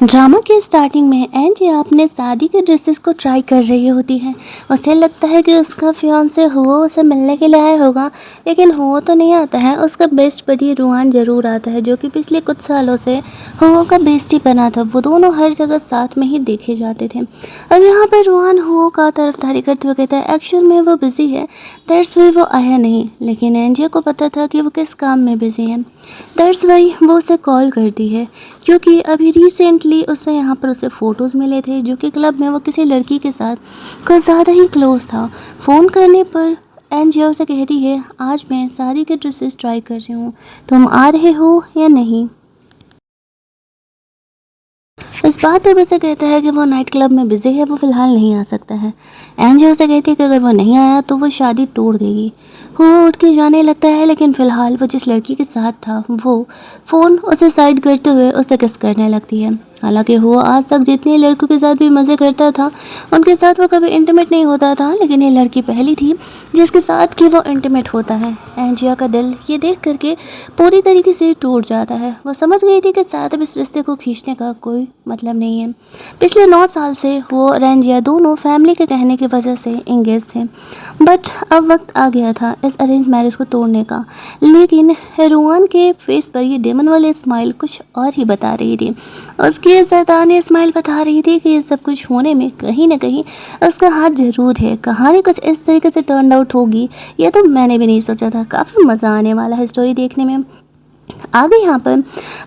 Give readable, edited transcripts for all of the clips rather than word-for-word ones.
Drama के starting में एंजिया अपने शादी के ड्रेसेस को ट्राई कर रही होती है। उसे लगता है कि उसका फियांसे हुओ उसे मिलने के लिए आया होगा, लेकिन हुओ तो नहीं आता है। उसका बेस्ट बडी रुआन ज़रूर आता है, जो कि पिछले कुछ सालों से हुओ का बेस्ट ही बना था। वो दोनों हर जगह साथ में ही देखे जाते थे। अब यहाँ पर रुआन हुओ का तरफदारी करते हुए कहता है एक्चुअल में वो बिज़ी है, दैट्स वाई वो आया नहीं। लेकिन एंजिया को पता था कि वो किस काम में बिज़ी है, दैट्स वाई वो उसे कॉल करती है, क्योंकि अभी रिसेंटली उससे यहाँ पर उसे फ़ोटोज़ मिले थे जो कि क्लब में वो किसी लड़की के साथ कुछ ज़्यादा ही क्लोज था। फ़ोन करने पर एंजिया उसे कहती है आज मैं शादी के ड्रेसेस ट्राई कर रही हूँ, तुम आ रहे हो या नहीं। इस बात पर उसे कहता है कि वो नाइट क्लब में बिज़ी है, वो फ़िलहाल नहीं आ सकता है। एंजिया उसे कहती है कि अगर वो नहीं आया तो वो शादी तोड़ देगी। वो उठ के जाने लगता है, लेकिन फ़िलहाल वो जिस लड़की के साथ था वो फ़ोन उसे साइड करते हुए उसे किस करने लगती है। हालांकि वो आज तक जितने लड़कों के साथ भी मज़े करता था उनके साथ वो कभी इंटीमेट नहीं होता था, लेकिन ये लड़की पहली थी जिसके साथ कि वो इंटीमेट होता है। एंजिया का दिल ये देख करके पूरी तरीके से टूट जाता है। वो समझ गई थी कि साथ अब इस रिश्ते को खींचने का कोई मतलब नहीं है। पिछले 9 साल से वो और एंजिया दोनों फैमिली के कहने की वजह से इंगेज थे, बट अब वक्त आ गया था इस अरेंज मैरिज को तोड़ने का। लेकिन रुआन के फेस पर ये डेमन वाली स्माइल कुछ और ही बता रही थी। उसकी शैतानी स्माइल बता रही थी कि ये सब कुछ होने में कहीं ना कहीं उसका हाथ ज़रूर है। कहानी कुछ इस तरीके से टर्न आउट होगी ये तो मैंने भी नहीं सोचा था। काफ़ी मज़ा आने वाला है स्टोरी देखने में। आगे यहाँ पर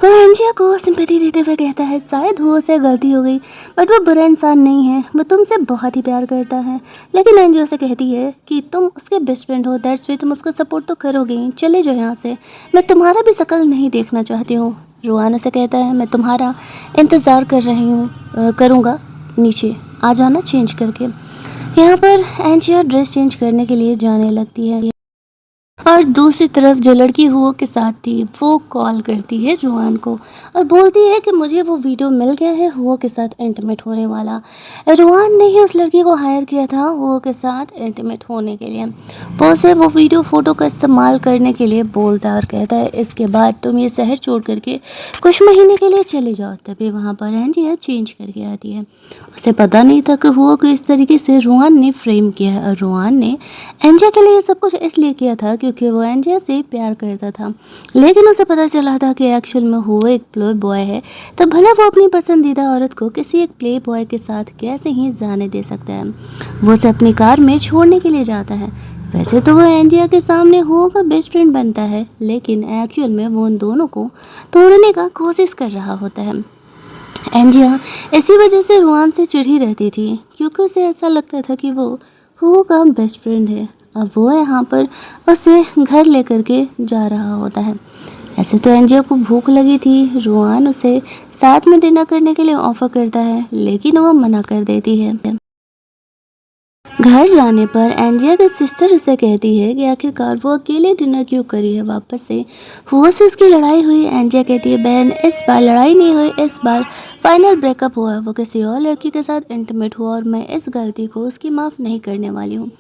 वो एंजिया को सिंपैथी देते हुए कहता है शायद वो से गलती हो गई, बट वो बुरा इंसान नहीं है, वो तुमसे बहुत ही प्यार करता है। लेकिन एंजिया से कहती है कि तुम उसके बेस्ट फ्रेंड हो, दैट्स वे तुम उसको सपोर्ट तो करोगे ही, चले जाओ यहाँ से, मैं तुम्हारा भी शक्ल नहीं देखना चाहती हूँ। रुआन से कहता है मैं तुम्हारा इंतज़ार कर रही हूँ, करूँगा, नीचे आ जाना चेंज करके। यहाँ पर एंजिया ड्रेस चेंज करने के लिए जाने लगती है और दूसरी तरफ जो लड़की हुओ के साथ थी वो कॉल करती है रुआन को और बोलती है कि मुझे वो वीडियो मिल गया है हुओ के साथ इंटीमेट होने वाला। रुआन ने ही उस लड़की को हायर किया था हुओ के साथ इंटीमेट होने के लिए। वो उसे वो वीडियो फ़ोटो का इस्तेमाल करने के लिए बोलता है और कहता है इसके बाद तुम ये शहर छोड़ करके कुछ महीने के लिए चले जाओ। तभी वहाँ पर एंजिया चेंज करके आती है। उसे पता नहीं था कि हुओ को इस तरीके से रुआन ने फ्रेम किया है, और रुआन ने एंजिया के लिए सब कुछ इसलिए किया था क्योंकि वो एंजिया से प्यार करता था। लेकिन उसे पता चला था कि एक्चुअल में हुओ एक प्ले बॉय है, तो भला वो अपनी पसंदीदा औरत को किसी एक प्ले बॉय के साथ कैसे ही जाने दे सकता है। वो उसे अपनी कार में छोड़ने के लिए जाता है। वैसे तो वो एंजिया के सामने हुओ का बेस्ट फ्रेंड बनता है, लेकिन एक्चुअल में वो उन दोनों को तोड़ने का कोशिश कर रहा होता है। एंजिया इसी वजह से रुआन से चिढ़ी रहती थी, क्योंकि उसे ऐसा लगता था कि वो हुओ का बेस्ट फ्रेंड है। अब वो यहाँ पर उसे घर लेकर के जा रहा होता है। ऐसे तो एंजिया को भूख लगी थी। रुआन उसे साथ में डिनर करने के लिए ऑफ़र करता है, लेकिन वो मना कर देती है। घर जाने पर एंजिया की सिस्टर उसे कहती है कि आखिरकार वो अकेले डिनर क्यों करी है वापस से। हुआ से उसकी लड़ाई हुई। एंजिया कहती है बहन इस बार लड़ाई नहीं हुई, इस बार फाइनल ब्रेकअप हुआ, वो किसी और लड़की के साथ इंटीमेट हुआ और मैं इस गलती को उसकी माफ़ नहीं करने वाली हूँ।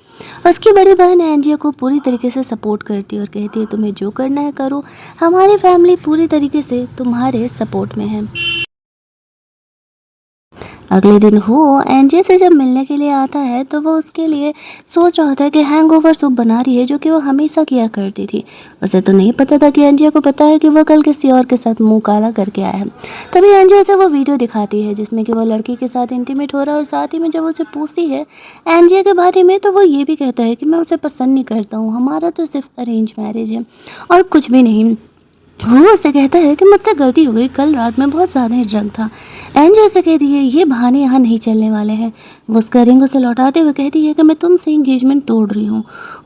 उसकी बड़ी बहन एंजिया को पूरी तरीके से सपोर्ट करती है और कहती है तुम्हें जो करना है करो, हमारी फैमिली पूरी तरीके से तुम्हारे सपोर्ट में है। अगले दिन हो एंजिया से जब मिलने के लिए आता है तो वो उसके लिए सोच रहा था कि हैंगओवर सूप बना रही है, जो कि वो हमेशा किया करती थी। उसे तो नहीं पता था कि एंजिया को पता है कि वो कल किसी और के साथ मुंह काला करके आया है। तभी एंजिया उसे वो वीडियो दिखाती है जिसमें कि वो लड़की के साथ इंटीमेट हो रहा है, और साथ ही में जब उसे पूछती है एंजिया के बारे में तो वो ये भी कहता है कि मैं उसे पसंद नहीं करता हूँ, हमारा तो सिर्फ अरेंज मैरिज है और कुछ भी नहीं। वो उससे कहता है कि मुझसे गलती हो गई, कल रात में बहुत ज़्यादा ही ड्रंक था। एंजिया से कहती है ये बहाने यहाँ नहीं चलने वाले हैं। वो उसका रिंग उसे लौटाते हुए कहती है कि मैं तुमसे इंगेजमेंट तोड़ रही हूँ।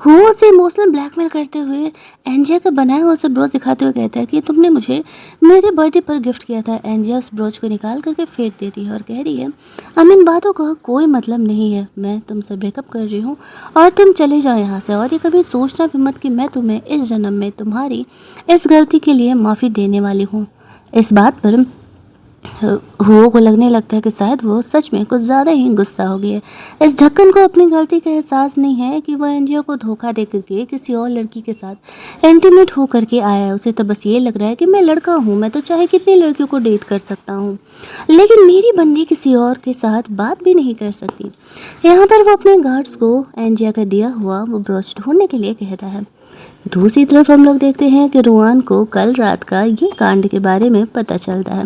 वो उसे इमोशनल ब्लैकमेल करते हुए एंजिया का बनाया हुआ उसे ब्रोच दिखाते हुए कहता है कि तुमने मुझे मेरे बर्थडे पर गिफ्ट किया था। एंजिया उस ब्रोच को निकाल करके फेंक देती है और कह रही है अब इन बातों का कोई मतलब नहीं है, मैं तुमसे ब्रेकअप कर रही हूँ और तुम चले जाओ यहाँ से, और ये कभी सोचना भी मत कि मैं तुम्हें इस जन्म में तुम्हारी इस गलती के लिए माफ़ी देने वाली हूँ। इस बात पर हुओ को लगने लगता है कि शायद वो सच में कुछ ज़्यादा ही गुस्सा हो गई है। इस ढक्कन को अपनी गलती का एहसास नहीं है कि वह एनजियो को धोखा दे करके किसी और लड़की के साथ इंटीमेट हो करके आया है। उसे तो बस ये लग रहा है कि मैं लड़का हूँ, मैं तो चाहे कितनी लड़कियों को डेट कर सकता हूँ, लेकिन मेरी बंदी किसी और के साथ बात भी नहीं कर सकती। यहाँ पर वो अपने गार्ड्स को एंजिया का दिया हुआ वो ब्रोच ढूंढने के लिए कहता है। दूसरी तरफ हम लोग देखते हैं कि रुआन को कल रात का ये कांड के बारे में पता चलता है।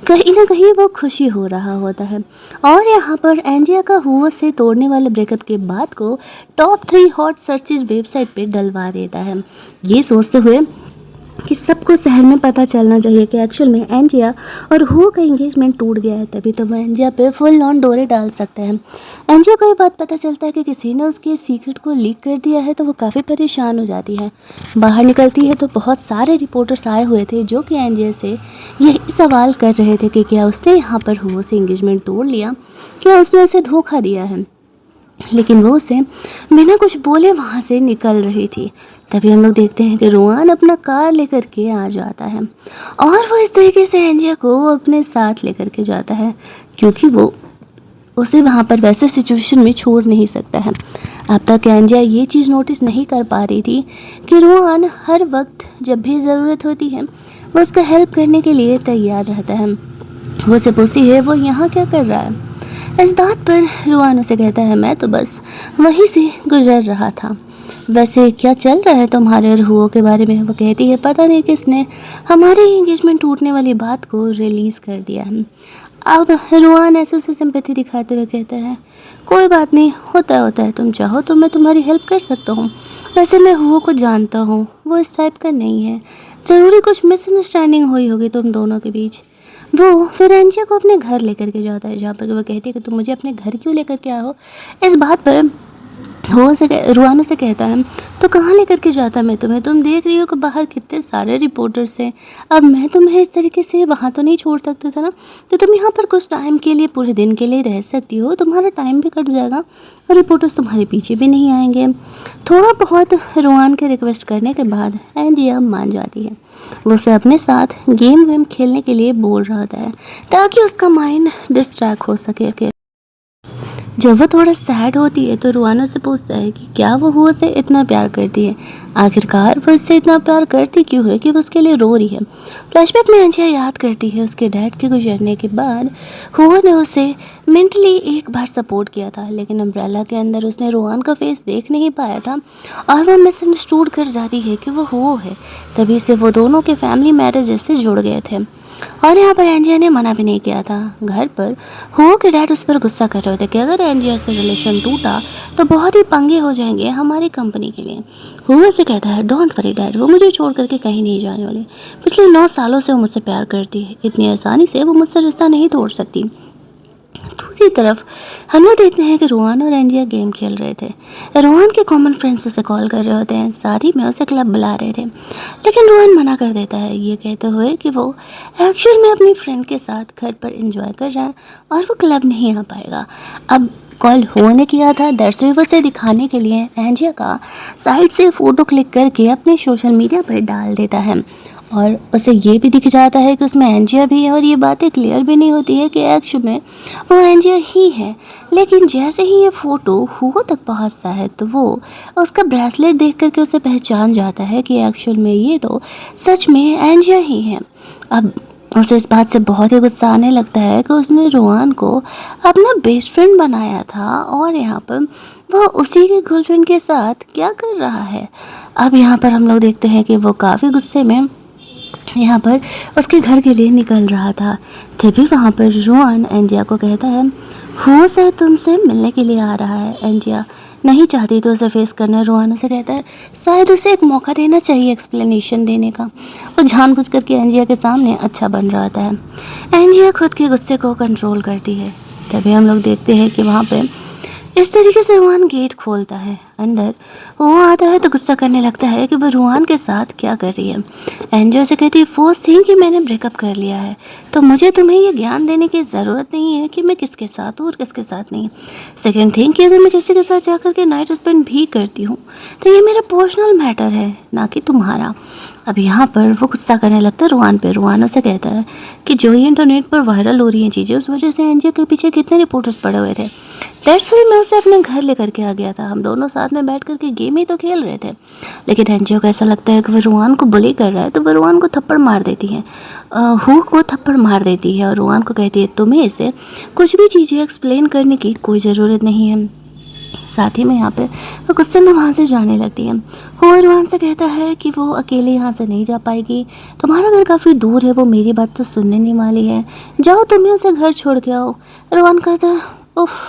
कहीं ना कहीं वो खुशी हो रहा होता है और यहाँ पर एंजिया का हुआ से तोड़ने वाले ब्रेकअप के बाद को टॉप 3 हॉट सर्चेज वेबसाइट पे डलवा देता है, ये सोचते हुए कि सबको शहर में पता चलना चाहिए कि एक्चुअल में एंजिया और हुओ का एंगेजमेंट टूट गया है। तभी तो वो एंजिया पे फुल ऑन डोरे डाल सकते हैं। एंजिया को ये बात पता चलता है कि किसी ने उसके सीक्रेट को लीक कर दिया है, तो वो काफ़ी परेशान हो जाती है। बाहर निकलती है तो बहुत सारे रिपोर्टर्स आए हुए थे जो कि एंजिया से यही सवाल कर रहे थे कि क्या उसने यहाँ पर हुओ से एंगेजमेंट तोड़ लिया, क्या उसने उसे धोखा दिया है। लेकिन वो उसे बिना कुछ बोले वहाँ से निकल रही थी। तभी हम लोग देखते हैं कि रुआन अपना कार लेकर के आ जाता है और वो इस तरीके से एंजिया को अपने साथ लेकर के जाता है, क्योंकि वो उसे वहाँ पर वैसे सिचुएशन में छोड़ नहीं सकता है। अब तक एंजिया ये चीज़ नोटिस नहीं कर पा रही थी कि रुआन हर वक्त जब भी ज़रूरत होती है वो उसका हेल्प करने के लिए तैयार रहता है। वो उसे पूछती है वो यहाँ क्या कर रहा है। इस बात पर रुआन उसे कहता है मैं तो बस वहीं से गुजर रहा था। वैसे क्या चल रहा है तुम्हारे और हुओ के बारे में। वो कहती है पता नहीं किसने हमारे एंगेजमेंट टूटने वाली बात को रिलीज़ कर दिया है। अब रुआन ऐसे उसे सिंपैथी दिखाते हुए कहता है कोई बात नहीं, होता है, तुम चाहो तो मैं तुम्हारी हेल्प कर सकता हूँ। वैसे मैं हुओ को जानता हूँ, वो इस टाइप का नहीं है, ज़रूरी कुछ मिसअंडरस्टैंडिंग हुई होगी तुम दोनों के बीच। वो फिर एंजिया को अपने घर लेकर के जाता है, जहाँ पर वो कहती है कि तुम मुझे अपने घर क्यों लेकर के आए हो। इस बात पर रुआन से कहता है तो कहाँ लेकर के जाता मैं तुम्हें, तुम देख रही हो कि बाहर कितने सारे रिपोर्टर्स हैं। अब मैं तुम्हें इस तरीके से वहाँ तो नहीं छोड़ सकता था ना, तो तुम यहाँ पर कुछ टाइम के लिए, पूरे दिन के लिए रह सकती हो, तुम्हारा टाइम भी कट जाएगा और रिपोर्टर्स तुम्हारे पीछे भी नहीं आएंगे। थोड़ा बहुत रुआन के रिक्वेस्ट करने के बाद एंजिया मान जाती है। वो उसे अपने साथ गेम वेम खेलने के लिए बोल रहा था ताकि उसका माइंड डिस्ट्रैक्ट हो सके। जब वो थोड़ा सैड होती है तो रुआन से पूछता है कि क्या वो हुओ से इतना प्यार करती है, आखिरकार वो इससे इतना प्यार करती क्यों है कि वो उसके लिए रो रही है। फ्लैशबैक में एंजिया याद करती है उसके डैड के गुजरने के बाद हुओ ने उसे मेंटली एक बार सपोर्ट किया था, लेकिन अम्ब्रेला के अंदर उसने रुआन का फेस देख नहीं पाया था और वो मिसअंडरस्टूड कर जाती है कि वो हुओ है। तभी से वो दोनों के फैमिली मैरिज से जुड़ गए थे और यहाँ पर एंजिया ने मना भी नहीं किया था। घर पर हुओ के डैड उस पर गुस्सा कर रहे थे कि अगर एंजिया से रिलेशन टूटा तो बहुत ही पंगे हो जाएंगे हमारी कंपनी के लिए। हुओ से कहता है डोंट वरी डैड, वो मुझे छोड़ करके कहीं नहीं जाने वाले। पिछले 9 सालों से वो मुझसे प्यार करती है, इतनी आसानी से वो मुझसे रिश्ता नहीं तोड़ सकती। दूसरी तरफ हम लोग देखते हैं कि रुआन और एंजिया गेम खेल रहे थे। रुआन के कॉमन फ्रेंड्स उसे कॉल कर रहे होते हैं, साथ ही में उसे क्लब बुला रहे थे, लेकिन रुआन मना कर देता है ये कहते हुए कि वो एक्चुअल में अपनी फ्रेंड के साथ घर पर एंजॉय कर रहा है और वो क्लब नहीं आ पाएगा। अब कॉल हुओ ने किया था दर्शकों से दिखाने के लिए एंजिया का साइड से फ़ोटो क्लिक करके अपने सोशल मीडिया पर डाल देता है और उसे ये भी दिख जाता है कि उसमें एंजिया भी है और ये बातें क्लियर भी नहीं होती है कि एक्चुअल में वो एंजिया ही है। लेकिन जैसे ही ये फ़ोटो हुओ तक पहुंचता है तो वो उसका ब्रेसलेट देख करके उसे पहचान जाता है कि एक्चुअल में ये तो सच में एंजिया ही है। अब उसे इस बात से बहुत ही गुस्सा आने लगता है कि उसने रुआन को अपना बेस्ट फ्रेंड बनाया था और यहाँ पर वो उसी के गर्लफ्रेंड के साथ क्या कर रहा है। अब यहाँ पर हम लोग देखते हैं कि वो काफ़ी गुस्से में यहाँ पर उसके घर के लिए निकल रहा था। तभी वहाँ पर रुआन एंजिया को कहता है हुओ से तुमसे मिलने के लिए आ रहा है। एंजिया नहीं चाहती तो उसे फेस करना। रुआन उसे कहता है शायद उसे एक मौका देना चाहिए एक्सप्लेनेशन देने का। वो जानबूझ करके एंजिया के सामने अच्छा बन रहा था। एंजिया खुद के गुस्से को कंट्रोल करती है। तभी हम लोग देखते हैं कि वहाँ पे इस तरीके से रुआन गेट खोलता है, अंदर वो आता है तो गुस्सा करने लगता है कि वो रुआन के साथ क्या कर रही है। एंजिया से कहती है फर्स्ट थिंग कि मैंने ब्रेकअप कर लिया है तो मुझे तुम्हें ये ज्ञान देने की ज़रूरत नहीं है कि मैं किसके साथ हूँ और किसके साथ नहीं। सेकेंड थिंग कि अगर मैं किसी के साथ जाकर के नाइट स्पेंड भी करती हूँ तो ये मेरा पर्सनल मैटर है ना कि तुम्हारा। अब यहाँ पर वो गुस्सा करने लगता है रुआन पे। रुआन उसे कहता है कि जो ये इंटरनेट पर वायरल हो रही हैं चीज़ें, उस वजह से एनजिया के पीछे कितने रिपोर्टर्स पड़े हुए थे। दैट्स वाई मैं उसे अपने घर लेकर के आ गया था। हम दोनों साथ में बैठ कर के गेम ही तो खेल रहे थे। लेकिन एनजियो को ऐसा लगता है कि वो रुआन को बुली कर रहा है, तो वो रुआन को थप्पड़ मार देती है। हु को थप्पड़ मार देती है और रुआन को कहती है तुम्हें इसे कुछ भी चीज़ें एक्सप्लेन करने की कोई ज़रूरत नहीं है। साथ ही में यहाँ पे वो गुस्से में वहाँ से जाने लगती है। वो रुआन से कहता है कि वो अकेले यहाँ से नहीं जा पाएगी, तुम्हारा घर काफ़ी दूर है, वो मेरी बात तो सुनने नहीं वाली है, जाओ तुम्हें उसे घर छोड़ के आओ। रुआन कहता है उफ़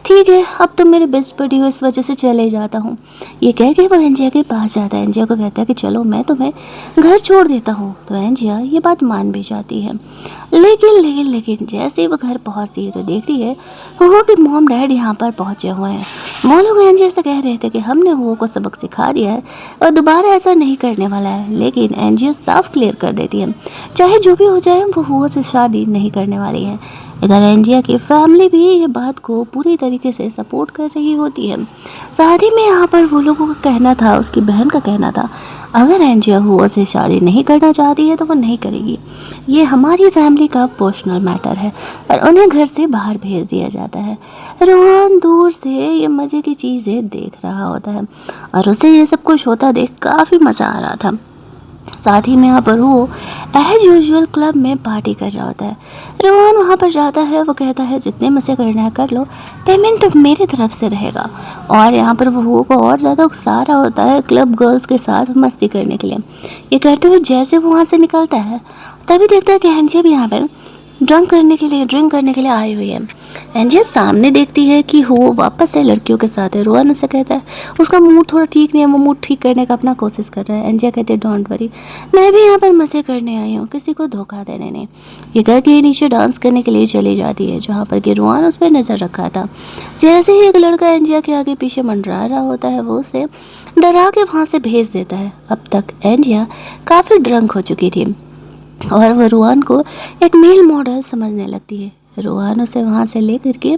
ठीक है, अब तुम मेरे बेस्ट बडी हो, इस वजह से चले जाता हूँ। ये कह के वो एंजिया के पास जाता है। एंजिया को कहता है कि चलो मैं तुम्हें घर छोड़ देता हूँ। तो एंजिया ये बात मान भी जाती है। लेकिन जैसे ही वो घर पहुँचती है तो देखती है हुओ कि मॉम डैड यहाँ पर पहुँचे हुए हैं। वो लोग एंजिया से कह रहे थे कि हमने हुओ को सबक सिखा दिया है और दोबारा ऐसा नहीं करने वाला है। लेकिन एंजिया साफ क्लियर कर देती है चाहे जो भी हो जाए वो हुओ से शादी नहीं करने वाली है। इधर एंजिया की फैमिली भी ये बात को पूरी तरीके से सपोर्ट कर रही होती है। साथ ही में यहाँ पर वो लोगों का कहना था, उसकी बहन का कहना था, अगर एंजिया हुआ से शादी नहीं करना चाहती है तो वो नहीं करेगी, ये हमारी फैमिली का पर्सनल मैटर है, और उन्हें घर से बाहर भेज दिया जाता है। रोहन दूर से ये मज़े की चीज़ें देख रहा होता है और उसे ये सब कुछ होता देख काफ़ी मज़ा आ रहा था। साथ ही में यहाँ पर वो एज यूजुअल क्लब में पार्टी कर रहा होता है। रोहन वहाँ पर जाता है, वो कहता है जितने मज़े करना है कर लो, पेमेंट मेरी तरफ से रहेगा। और यहाँ पर वो को और ज़्यादा उकसा रहा होता है क्लब गर्ल्स के साथ मस्ती करने के लिए। ये करते हुए जैसे वो वहाँ से निकलता है तभी देखता है कि एंजिया भी यहाँ पर ड्रिंक करने के लिए आई हुई है। एंजिया सामने देखती है कि वो वापस से लड़कियों के साथ है। रोहन उसे कहता है उसका मूड थोड़ा ठीक नहीं है, वो मूड ठीक करने का अपना कोशिश कर रहा है। एंजिया कहती है डोंट वरी, मैं भी यहाँ पर मज़े करने आई हूँ, किसी को धोखा देने नहीं। ये करके नीचे डांस करने के लिए चली जाती है जहाँ पर कि रोहन उस पर नज़र रखा था। जैसे ही एक लड़का एंजिया के आगे पीछे मंडरा रहा होता है वो उसे डरा के वहाँ से भेज देता है। अब तक एंजिया काफ़ी ड्रंक हो चुकी थी और वह रोहन को एक मेल मॉडल समझने लगती है। रोहन उसे वहाँ से लेकर के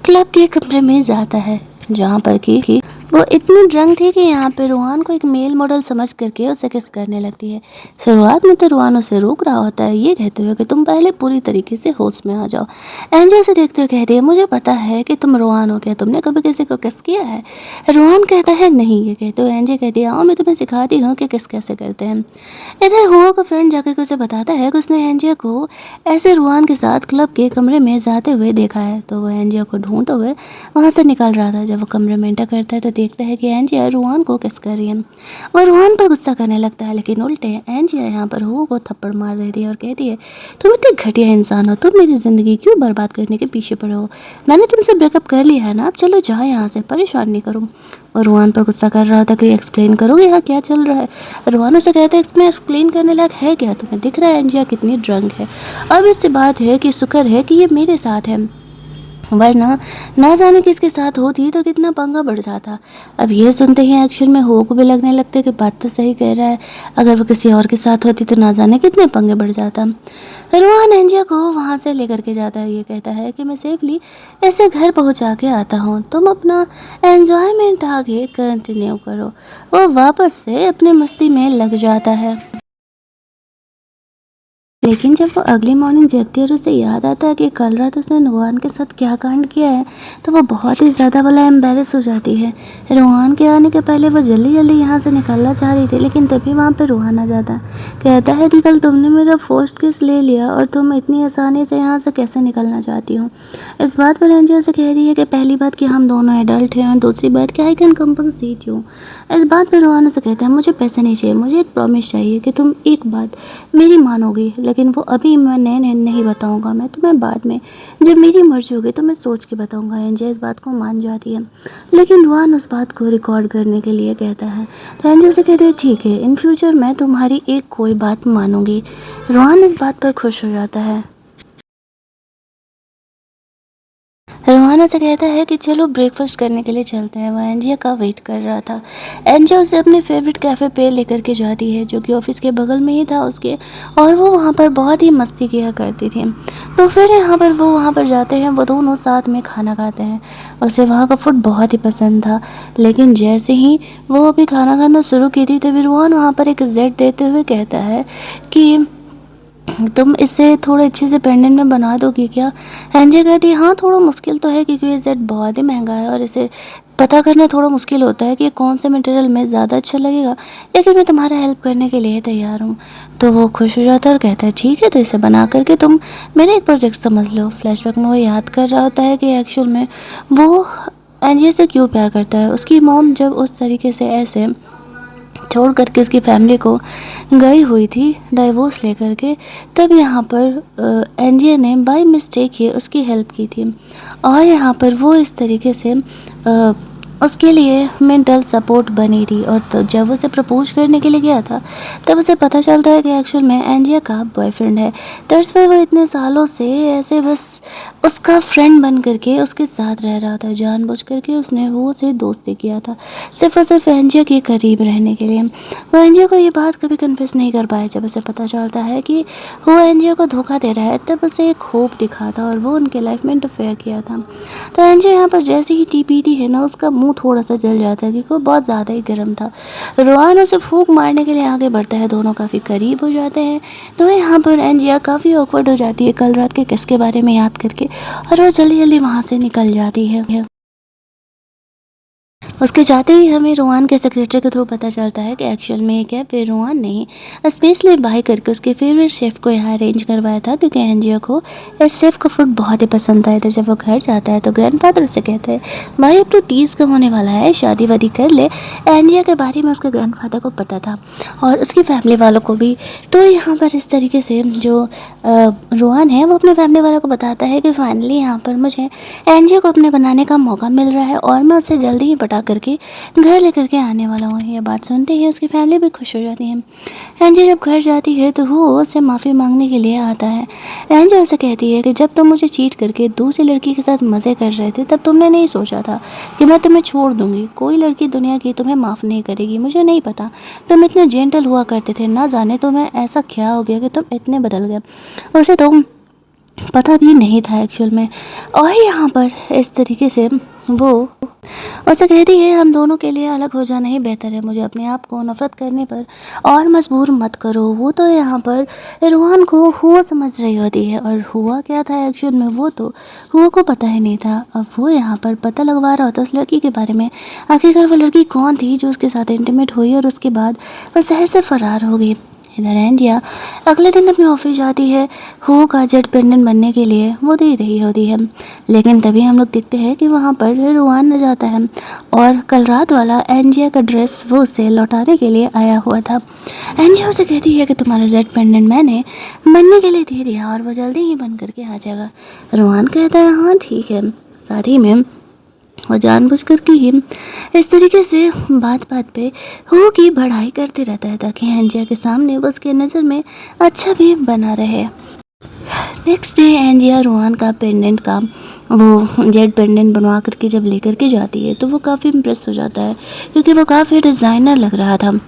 क्लब के कमरे में जाता है जहाँ पर कि वो इतनी ड्रंक थी कि यहाँ पे रोहन को एक मेल मॉडल समझ करके उसे किस करने लगती है। शुरुआत में तो रोहन उसे रोक रहा होता है ये कहते हुए कि तुम पहले पूरी तरीके से होश में आ जाओ। एंजिया से देखते हुए कहती है मुझे पता है कि तुम रोहन हो, क्या तुमने कभी किसी को किस किया है? रोहन कहता है नहीं। ये कहते हुए एंजिया कहती है आओ मैं तुम्हें सिखाती हूँ कि किस कैसे करते हैं। इधर हुआ का फ्रेंड जाकर के उसे बताता है कि उसने एंजिया को ऐसे रोहन के साथ क्लब के कमरे में जाते हुए देखा है। तो वो एंजिया को ढूंढते हुए वहाँ से निकल रहा था। जब वो कमरे में एंटर करता है तो देखता है कि एंजिया रोहन को किस कर रही है। वो रोहन पर गुस्सा करने लगता है, लेकिन उल्टे एंजिया यहाँ पर हुआ को थप्पड़ मार देती है और कहती है तुम इतने घटिया इंसान हो, तुम मेरी ज़िंदगी क्यों बर्बाद करने के पीछे पड़े हो? मैंने तुमसे ब्रेकअप कर लिया है ना, अब चलो जाओ यहाँ से, परेशान नहीं करूँ। और रोहन पर गुस्सा कर रहा था कि एक्सप्लेन करोगे यहाँ क्या चल रहा है? रोहन उसे कहता है इसमें एक्सप्लेन करने लायक है क्या? तुम्हें दिख रहा है एंजिया कितनी ड्रंक है। अब इससे बात है कि शुक्र है कि ये मेरे साथ है, वरना ना जाने किसके साथ होती तो कितना पंगा बढ़ जाता। अब ये सुनते ही एक्शन में हो को भी लगने लगते कि बात तो सही कह रहा है, अगर वो किसी और के साथ होती तो ना जाने कितने पंगे बढ़ जाता। रोहन एंजिया को वहाँ से लेकर के जाता है। ये कहता है कि मैं सेफली ऐसे घर पहुँचा के आता हूँ, तुम अपना एन्जॉयमेंट आगे कंटिन्यू करो। वो वापस से अपनी मस्ती में लग जाता है। लेकिन जब वो अगली मॉर्निंग जगती है और उसे याद आता है कि कल रात उसने रोहन के साथ क्या कांड किया है, तो वो बहुत ही ज़्यादा वाला एम्बेरस हो जाती है। रोहन के आने के पहले वो जल्दी जल्दी यहाँ से निकलना चाह रही थी, लेकिन तभी वहाँ पे रोहन आ जाता है। कहता है कि कल तुमने मेरा फर्स्ट किस ले लिया और तुम इतनी आसानी से यहाँ से कैसे निकलना चाहती हो? इस बात पर एंजिया से कह रही है कि पहली बात कि हम दोनों एडल्ट हैं और दूसरी बात कि आई कैन कंपनसेट यू। इस बात पर रोहन से कहता है मुझे पैसे नहीं चाहिए, मुझे एक प्रॉमिस चाहिए कि तुम एक बात मेरी मानोगी, लेकिन वो अभी मैं नहीं बताऊंगा, मैं तुम्हें बाद में जब मेरी मर्जी होगी तो मैं सोच के बताऊंगा। एंजिया इस बात को मान जाती है, लेकिन रोहन उस बात को रिकॉर्ड करने के लिए कहता है। तो एंजिया से कहते हैं ठीक है, इन फ्यूचर मैं तुम्हारी एक कोई बात मानूंगी। रोहन इस बात पर खुश हो जाता है। रोहन रोहान उसे कहता है कि चलो ब्रेकफास्ट करने के लिए चलते हैं। वह एंजिया का वेट कर रहा था। एंजिया उसे अपने फेवरेट कैफ़े पे लेकर के जाती है, जो कि ऑफिस के बगल में ही था उसके, और वो वहाँ पर बहुत ही मस्ती किया करती थी। तो फिर यहाँ पर वो वहाँ पर जाते हैं, वो दोनों साथ में खाना खाते हैं। उसे वहाँ का फूड बहुत ही पसंद था, लेकिन जैसे ही वो अभी खाना खाना शुरू की थी तभी रोहान वहाँ पर एक जेड देते हुए कहता है कि तुम इसे थोड़े अच्छे से पेंडेंट में बना दोगी क्या? एंजे कहती है हाँ, थोड़ा मुश्किल तो है क्योंकि ये सेट बहुत ही महंगा है और इसे पता करना थोड़ा मुश्किल होता है कि कौन से मटेरियल में ज़्यादा अच्छा लगेगा, लेकिन मैं तुम्हारा हेल्प करने के लिए तैयार हूँ। तो वो खुश हो जाता है और कहता है ठीक है, तो इसे बना करके तुम मेरा एक प्रोजेक्ट समझ लो। फ्लैशबैक में वो याद कर रहा होता है कि एक्चुअल में वो एंजे से क्यों प्यार करता है। उसकी मॉम जब उस तरीके से ऐसे छोड़ करके उसकी फैमिली को गई हुई थी डाइवोर्स लेकर के, तब यहाँ पर एंजिया ने बाय मिस्टेक ही उसकी हेल्प की थी, और यहाँ पर वो इस तरीके से उसके लिए मेंटल सपोर्ट बनी थी। और तो जब उसे प्रपोज करने के लिए गया था तब उसे पता चलता है कि एक्चुअल में एंजिया का बॉयफ्रेंड है। दैट्स वाई वो इतने सालों से ऐसे बस उसका फ्रेंड बन करके उसके साथ रह रहा था। जानबूझ करके उसने वो से दोस्ती किया था सिर्फ और सिर्फ एंजिया के करीब रहने के लिए। वो एंजिया को ये बात कभी कन्फेस नहीं कर पाया। जब उसे पता चलता है कि वो एंजिया को धोखा दे रहा है तब उसे एक होप दिखा था और वो उनके लाइफ में इंटरफेयर किया था। तो एंजिया यहाँ पर जैसे ही टी पीती है ना, उसका मुंह थोड़ा सा जल जाता है क्योंकि वो बहुत ज़्यादा ही गर्म था। रोहान उसे फूंक मारने के लिए आगे बढ़ता है, दोनों काफ़ी करीब हो जाते हैं। तो यहाँ पर एंजिया काफ़ी ऑकवर्ड हो जाती है कल रात के किस के बारे में याद करके, और वो जल्दी जल्दी वहाँ से निकल जाती है। उसके जाते ही हमें रोहान के सेक्रेटरी के थ्रू पता चलता है कि एक्चुअल में क्या फिर रोहान ने स्पेशली बाय करके उसके फेवरेट शेफ़ को यहाँ अरेंज करवाया था, क्योंकि एंजिया को इस शेफ़ का फूड बहुत ही पसंद आया था। जब वो घर जाता है तो ग्रैंडफादर उसे कहते हैं भाई अब तो 30 का होने वाला है, शादी वादी कर ले। एंजिया के बारे में उसके ग्रैंडफादर को पता था और उसकी फैमिली वालों को भी। तो यहाँ पर इस तरीके से जो रोहान है वो अपने फैमिली वालों को बताता है कि फाइनली यहाँ पर मुझे एंजिया को अपने बनाने का मौका मिल रहा है और मैं उसे जल्दी ही पटा करके घर लेकर के आने वाला हूँ। यह बात सुनते ही उसकी फैमिली भी खुश हो जाती है। एंजिया जब घर जाती है तो वो उससे माफ़ी मांगने के लिए आता है। एंजिया उसे कहती है कि जब तुम मुझे चीट करके दूसरी लड़की के साथ मज़े कर रहे थे तब तुमने नहीं सोचा था कि मैं तुम्हें छोड़ दूँगी। कोई लड़की दुनिया की तुम्हें माफ़ नहीं करेगी। मुझे नहीं पता तुम इतने जेंटल हुआ करते थे, ना जाने तुम्हें ऐसा क्या हो गया कि तुम इतने बदल गए। उसे तो पता भी नहीं था एक्चुअल में। और यहाँ पर इस तरीके से वो उसे कहती है हम दोनों के लिए अलग हो जाना ही बेहतर है, मुझे अपने आप को नफरत करने पर और मजबूर मत करो। वो तो यहाँ पर रोहान को हुआ समझ रही होती है, और हुआ क्या था एक्चुअल में वो तो हुआ को पता ही नहीं था। अब वो यहाँ पर पता लगवा रहा होता उस लड़की के बारे में, आखिरकार वो लड़की कौन थी जो उसके साथ इंटीमेट हुई और उसके बाद वह शहर से फरार हो गई। इधर एंजिया अगले दिन अपने ऑफिस जाती है हो का जेट पेंडेंट बनने के लिए, वो दे रही होती है। लेकिन तभी हम लोग देखते हैं कि वहाँ पर रोहान आ जाता है और कल रात वाला एंजिया का ड्रेस वो उसे लौटाने के लिए आया हुआ था। एंजिया उसे कहती है कि तुम्हारा जेट पेंडेंट मैंने बनने के लिए दे दिया और वो जल्दी ही बन करके आ जाएगा। रोहान कहता है हाँ ठीक है। साथ ही में वो जानबूझ करके ही इस तरीके से बात बात पे हो की बढ़ाई करते रहता है ताकि एंजिया के सामने वो उसके नज़र में अच्छा भी बना रहे। नेक्स्ट डे एंजिया रोहान का पेंडेंट का वो जेड पेंडेंट बनवा करके जब लेकर के जाती है तो वो काफ़ी इम्प्रेस हो जाता है क्योंकि वो काफ़ी डिज़ाइनर लग रहा था।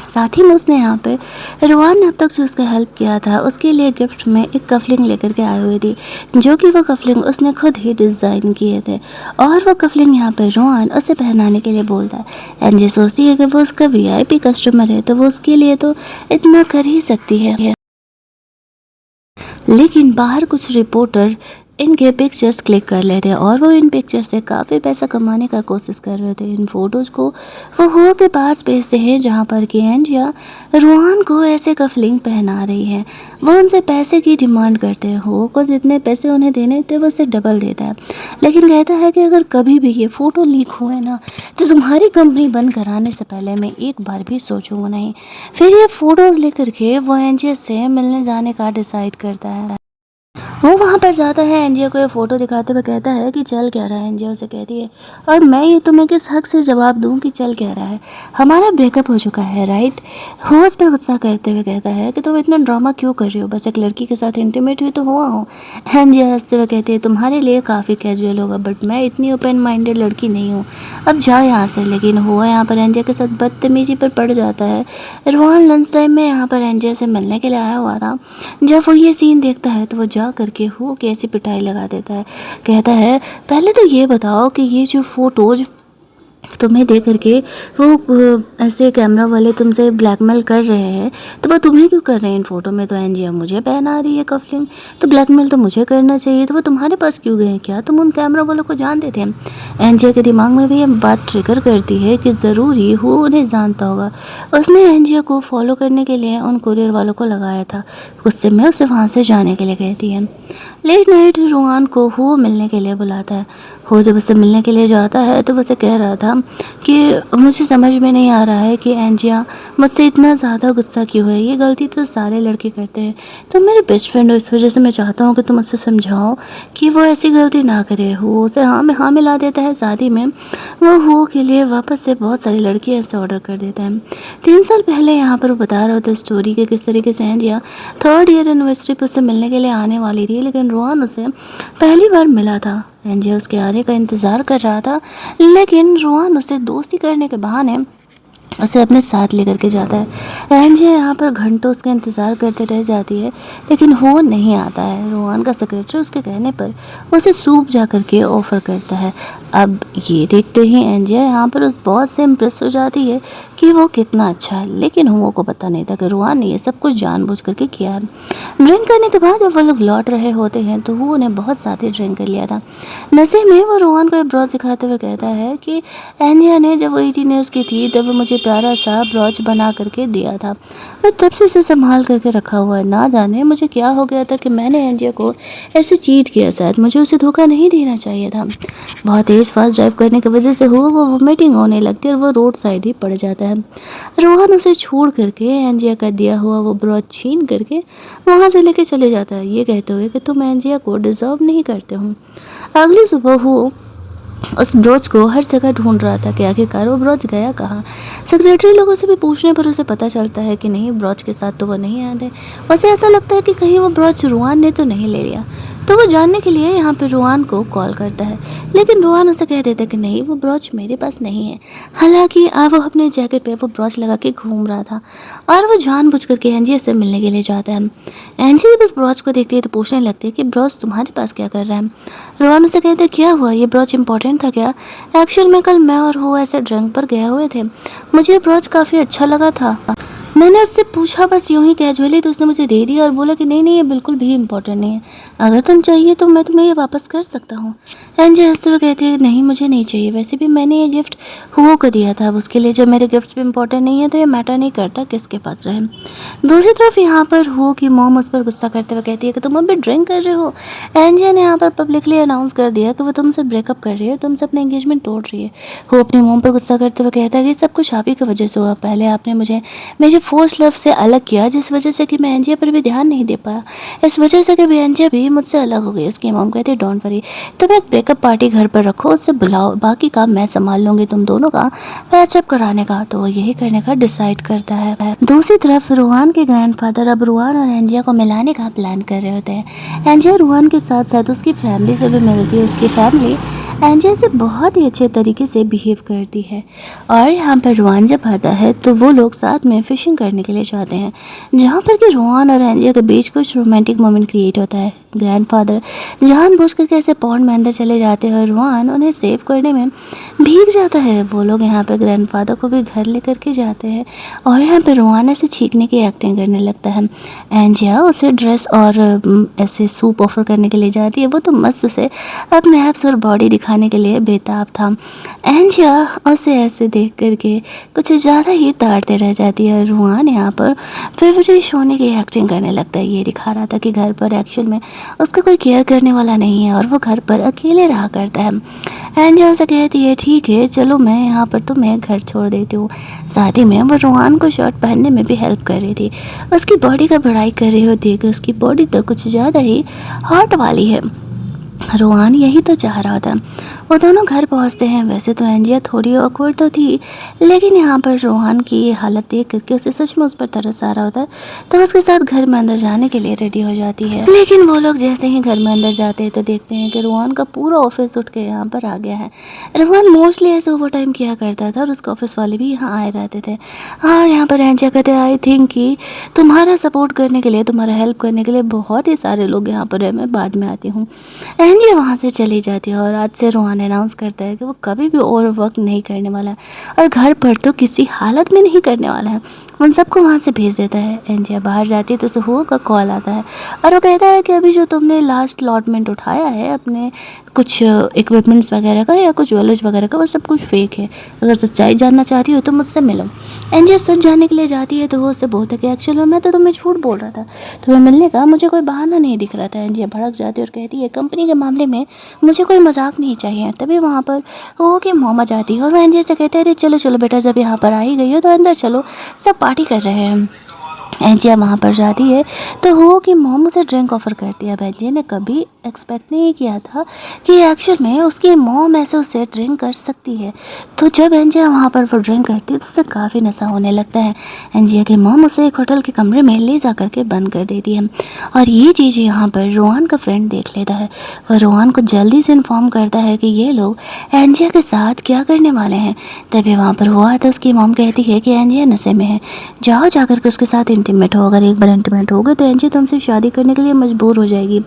साथ ही में उसने यहाँ पे रोहान ने अब तक जो उसका हेल्प किया था उसके लिए गिफ्ट में एक कफलिंग लेकर के आई हुई थी, जो कि वो कफलिंग उसने खुद ही डिज़ाइन किए थे। और वो कफलिंग यहाँ पे रोहान उसे पहनाने के लिए बोलता है। एंजी सोचती है कि वो उसका वीआईपी कस्टमर है तो वो उसके लिए तो इतना कर ही सकती है। लेकिन बाहर कुछ रिपोर्टर इनके पिक्चर्स क्लिक कर लेते हैं और वो इन पिक्चर से काफ़ी पैसा कमाने का कोशिश कर रहे थे। इन फ़ोटोज़ को वो हो के पास भेजते हैं जहाँ पर कि एंजिया रोहान को ऐसे कफलिंग पहना रही है। वो उनसे पैसे की डिमांड करते हैं। हो को जितने पैसे उन्हें देने थे वो उससे डबल देता है, लेकिन कहता है कि अगर कभी भी ये फ़ोटो लीक हुए ना तो तुम्हारी कंपनी बंद कराने से पहले मैं एक बार भी सोचूंगा नहीं। फिर ये फ़ोटोज़ लेकर के वो एंजिया से मिलने जाने का डिसाइड करता है। वो वहाँ पर जाता है, एंजिया को ये फ़ोटो दिखाते हुए कहता है कि चल क्या रहा है। एंजिया उसे कहती है, और मैं ये तुम्हें किस हक से जवाब दूँ कि चल क्या रहा है, हमारा ब्रेकअप हो चुका है राइट। वो उस पर गुस्सा करते हुए कहता है कि तुम इतना ड्रामा क्यों कर रही हो, बस एक लड़की के साथ इंटीमेट हुई तो हुआ हो। एंजिया हंसते हुए कहती है, तुम्हारे लिए काफ़ी कैजुअल होगा बट मैं इतनी ओपन माइंडेड लड़की नहीं हूँ, अब जाओ यहाँ से। लेकिन हुआ यहाँ पर एंजिया के साथ बदतमीजी पर पड़ जाता है। रोहन लंच टाइम में यहाँ पर एंजिया से मिलने के लिए आया हुआ था। जब वो ये सीन देखता है तो वो जा करके हो कैसी पिटाई लगा देता है। कहता है, पहले तो ये बताओ कि ये जो फ़ोटोज़ तुम्हें देख करके वो ऐसे कैमरा वाले तुमसे ब्लैकमेल कर रहे हैं, तो वो तुम्हें क्यों कर रहे हैं इन फ़ोटो में? तो एंजिया मुझे पहना रही है कफलिंग, तो ब्लैकमेल तो मुझे करना चाहिए, तो वो तुम्हारे पास क्यों गए? क्या तुम उन कैमरा वालों को जानते थे? एंजिया के दिमाग में भी ये बात ट्रिगर करती है कि ज़रूरी वो उन्हें जानता होगा। उसने एंजिया को फॉलो करने के लिए उन कुरियर वालों को लगाया था। गुस्से में उसे वहाँ से जाने के लिए कहती है। लेट नाइट रोहान को हो मिलने के लिए बुलाता है। हो जब उससे मिलने के लिए जाता है तो उसे कह रहा था कि मुझे समझ में नहीं आ रहा है कि एंजिया मुझसे इतना ज़्यादा गुस्सा क्यों है, ये गलती तो सारे लड़के करते हैं, तो मेरे बेस्ट फ्रेंड हो, इस वजह से मैं चाहता हूँ कि तुम उससे समझाओ कि वो ऐसी गलती ना करे। हो उसे हाँ में हाँ मिला देता है। शादी में वो हो के लिए वापस से बहुत सारी लड़कियाँ ऐसे ऑर्डर कर देता है। 3 साल पहले यहाँ पर वो बता रहा होता स्टोरी के किस तरीके से एंजिया 3rd ईयर एनिवर्सरी पर उससे मिलने के लिए आने वाली थी, लेकिन रोहन उसे पहली बार मिला था। एंजिया उसके आने का इंतज़ार कर रहा था, लेकिन रोहन उसे दोस्ती करने के बहाने उसे अपने साथ लेकर के जाता है। एंजिया यहाँ पर घंटों उसका इंतज़ार करते रह जाती है, लेकिन वो नहीं आता है। रोहन का सेक्रेटरी उसके कहने पर उसे सूप जा कर के ऑफ़र करता है। अब ये देखते ही एंजिया यहाँ पर उस बॉस से इम्प्रेस हो जाती है कि वो कितना अच्छा है, लेकिन हुओं को पता नहीं था कि रोहन ने ये सब कुछ जानबूझ करके किया। ड्रिंक करने के बाद जब वो लोग लौट रहे होते हैं तो वो उन्हें बहुत ज़्यादा ड्रिंक कर लिया था। नशे में वो रोहन को एक ब्रॉच दिखाते हुए कहता है कि एंजिया ने जब वो 18 ईयर्स की थी तब वो मुझे प्यारा सा ब्रॉच बना करके दिया था, मैं तब से इसे संभाल करके रखा हुआ है। ना जाने मुझे क्या हो गया था कि मैंने एंजिया को ऐसे चीट किया, शायद मुझे उसे धोखा नहीं देना चाहिए था। बहुत तेज़ फास्ट ड्राइव करने की वजह से वो वोमिटिंग होने लगती है और वो रोड साइड ही पड़ जाता है। रोहन उसे छोड़ करके एंजिया का दिया हुआ वो ब्रॉच छीन करके वहाँ से लेके चले जाता है, ये कहते हुए कि तुम एंजिया को डिज़र्व नहीं करते हो। अगली सुबह वो उस ब्रोच को हर जगह ढूंढ रहा था कि आखिरकार वो ब्रोच गया कहाँ। सेक्रेटरी लोगों से भी पूछने पर उसे पता चलता है कि नहीं, ब्रोच के साथ तो वो नहीं आते। उसे ऐसा लगता है कि कहीं वो ब्रोच रुआन ने तो नहीं ले लिया, तो वो जानने के लिए यहाँ पे रुआन को कॉल करता है, लेकिन रुआन उसे कह देता है कि नहीं, वो ब्रोच मेरे पास नहीं है। हालांकि अब वो अपने जैकेट पे वो ब्रोच लगा के घूम रहा था और वो जानबूझ करके एंजिया से मिलने के लिए जाता है। एंजिया जब उस ब्रोच को देखती है तो पूछने लगती है कि ब्रोच तुम्हारे पास क्या कर रहा है। रुआन उसे कहते हैं, क्या हुआ, ये ब्रोच इंपॉर्टेंट था क्या? एक्चुअल में कल मैं और वो ऐसे ड्रिंक पर गए हुए थे, मुझे ब्रोच काफ़ी अच्छा लगा था, मैंने उससे पूछा बस यूं ही कैजुअली, तो उसने मुझे दे दिया और बोला कि नहीं नहीं, ये बिल्कुल भी इम्पोर्टेंट नहीं है, अगर तुम चाहिए तो मैं तुम्हें ये वापस कर सकता हूँ। एंजिया हंसते हुए कहती है, नहीं मुझे नहीं चाहिए, वैसे भी मैंने ये गिफ्ट हुओ को दिया था, अब उसके लिए जब मेरे गिफ्ट्स भी इम्पोर्टेंट नहीं है तो ये मैटर नहीं करता किसके पास रहे। दूसरी तरफ यहाँ पर हुओ की मॉम उस पर गुस्सा करते हुए कहती है कि तुम अभी ड्रिंक कर रहे हो। एंजिया ने यहाँ पर पब्लिकली अनाउंस कर दिया कि वो तुमसे ब्रेकअप कर रही है, तुमसे अपना एंगेजमेंट तोड़ रही है। वो अपनी मॉम पर गुस्सा करते हुए कहता है कि सब कुछ आप ही की वजह से हुआ, पहले आपने मुझे मेरे फर्स्ट लव से अलग किया, जिस वजह से कि मैं एंजिया पर भी ध्यान नहीं दे पाया, इस वजह से कि एंजिया भी मुझसे अलग हो गई। उसकी मॉम कहती है, डोंट वरी, तुम एक ब्रेकअप पार्टी घर पर रखो, उससे बुलाओ, बाकी काम मैं संभाल लूँगी तुम दोनों का पैचअप कराने का। तो वो यही करने का डिसाइड करता है। दूसरी तरफ रुआन के ग्रैंडफादर अब रुआन और एंजिया को मिलाने का प्लान कर रहे होते हैं। एंजिया रुआन के साथ साथ उसकी फैमिली से भी मिलती है। उसकी फैमिली एंजिया से बहुत ही अच्छे तरीके से बिहेव करती है और यहाँ पर रुआन जब आता है तो वो लोग साथ में फ़िशिंग करने के लिए जाते हैं, जहाँ पर कि रुआन और एंजिया के बीच कुछ रोमांटिक मोमेंट क्रिएट होता है। ग्रैंडफादर जानबूझ कर कैसे पॉन्ड में अंदर चले जाते हैं और रुआन उन्हें सेव करने में भीग जाता है। वो लोग यहाँ पर ग्रैंडफादर को भी घर लेकर के जाते हैं और यहाँ पर रुआन ऐसे छींकने की एक्टिंग करने लगता है। एंजिया उसे ड्रेस और ऐसे सूप ऑफर करने के लिए जाती है, वो तो मस्त उसे अपने एब्स और बॉडी दिखाने के लिए बेताब था। एंजिया उसे ऐसे देख करके कुछ ज़्यादा ही ताड़ते रह जाती है। रुआन यहाँ पर फेवरिश होने की एक्टिंग करने लगता है, ये दिखा रहा था कि घर पर एक्चुअल में उसका कोई केयर करने वाला नहीं है और वो घर पर अकेले रहा करता है। एंजल से कहती है ठीक है चलो मैं यहाँ पर तुम्हें घर छोड़ देती हूँ। साथ ही में वो रोहान को शर्ट पहनने में भी हेल्प कर रही थी। उसकी बॉडी का बढ़ाई कर रही होती है कि उसकी बॉडी तो कुछ ज़्यादा ही हॉट वाली है। रोहान यही तो चाह रहा था। वो दोनों घर पहुंचते हैं। वैसे तो एंजिया थोड़ी ऑकवर्ड तो थी, लेकिन यहाँ पर रोहान की ये हालत देख करके उसे सच में उस पर तरस आ रहा होता है, तो उसके साथ घर में अंदर जाने के लिए रेडी हो जाती है। लेकिन वो लोग जैसे ही घर में अंदर जाते हैं तो देखते हैं कि रोहान का पूरा ऑफिस उठ के यहाँ पर आ गया है। रोहान मोस्टली ऐसे ओवर टाइम किया करता था और उसके ऑफिस वाले भी यहाँ आए रहते थे। और यहाँ पर एंजिया कहते हैं आई थिंक कि तुम्हारा सपोर्ट करने के लिए, तुम्हारा हेल्प करने के लिए बहुत ही सारे लोग यहाँ पर है, मैं बाद में आती हूँ। एंजिया वहाँ से चली जाती है और आज से रोहान अनाउंस करता है कि वो कभी भी ओवर वर्क नहीं करने वाला है और घर पर तो किसी हालत में नहीं करने वाला है। उन सबको वहाँ से भेज देता है। एंजिया बाहर जाती है तो सुहो का कॉल आता है और वो कहता है कि अभी जो तुमने लास्ट लॉटमेंट उठाया है अपने कुछ इक्विपमेंट्स वगैरह का या कुछ ज्वेलरीज वगैरह का, वो सब कुछ फेक है। अगर सच्चाई जानना चाहती हो तो मुझसे मिलो। एंजिया सच जानने के लिए जाती है तो वो उससे बोलता है कि एक्चुअली में तो तुम्हें झूठ बोल रहा था, तुम्हें मिलने का मुझे कोई बहाना नहीं दिख रहा था। एंजिया भड़क जाती है और कहती है कंपनी के मामले में मुझे कोई मजाक नहीं चाहिए। तभी वहाँ पर वो कि मोमा जाती है और वो एंजिया से कहते हैं अरे चलो चलो बेटा, जब यहाँ पर आई गई हो तो अंदर चलो, सब पार्टी कर रहे हैं। एंजिया वहाँ पर जाती है तो हो कि मॉम उसे ड्रिंक ऑफ़र करती है। अब एंजिया ने कभी एक्सपेक्ट नहीं किया था कि एक्चुअल में उसकी मॉम ऐसे उसे ड्रिंक कर सकती है। तो जब एंजिया वहाँ पर वो ड्रिंक करती है तो उसे काफ़ी नशा होने लगता है। एंजिया की मॉम उसे एक होटल के कमरे में ले जा करके बंद कर देती है और ये चीज़ यहाँ पर रोहान का फ्रेंड देख लेता है। वह रोहान को जल्दी से इन्फॉर्म करता है कि ये लोग एंजिया के साथ क्या करने वाले हैं। तभी वहाँ पर हुआ तो उसकी मॉम कहती है कि एंजिया नशे में है, जाओ जाकर के उसके साथ इंटीमेट हो। अगर एक बार इंटीमेट हो गए तो एंजिया तुमसे शादी करने के लिए मजबूर हो जाएगी।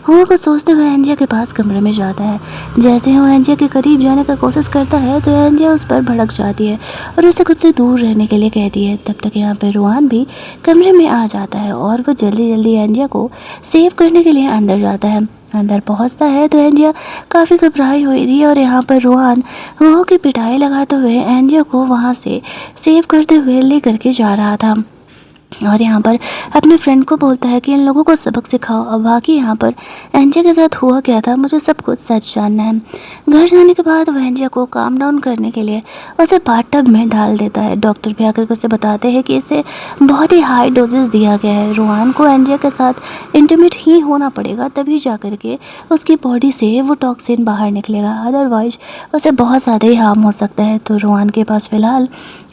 हुआ कुछ सोचते हुए एंजिया के पास कमरे में जाता है। जैसे ही वो एंजिया के करीब जाने का कोशिश करता है तो एंजिया उस पर भड़क जाती है और उसे खुद से दूर रहने के लिए कहती है। तब तक यहाँ पर रोहान भी कमरे में आ जाता है और वो जल्दी जल्दी एंजिया को सेव करने के लिए अंदर जाता है। अंदर पहुंचता है तो एंजिया काफ़ी घबराई हुई थी और यहाँ पर रोहान वो की पिटाई लगाते हुए एंजिया को वहाँ से सेव करते हुए ले करके जा रहा था और यहाँ पर अपने फ्रेंड को बोलता है कि इन लोगों को सबक सिखाओ। अब बाकी यहाँ पर एंजिया के साथ हुआ क्या था मुझे सब कुछ सच जानना है। घर जाने के बाद वह एंजिया को काम डाउन करने के लिए उसे बाथटब में डाल देता है। डॉक्टर भी आकर उसे बताते हैं कि इसे बहुत ही हाई डोजेस दिया गया है। रोहान को एंजिया के साथ इंटीमेट ही होना पड़ेगा, तभी जा कर के उसकी बॉडी से वो टॉक्सिन बाहर निकलेगा, अदरवाइज उसे बहुत ज़्यादा ही हार्म हो सकता है। तो रोहान के पास फ़िलहाल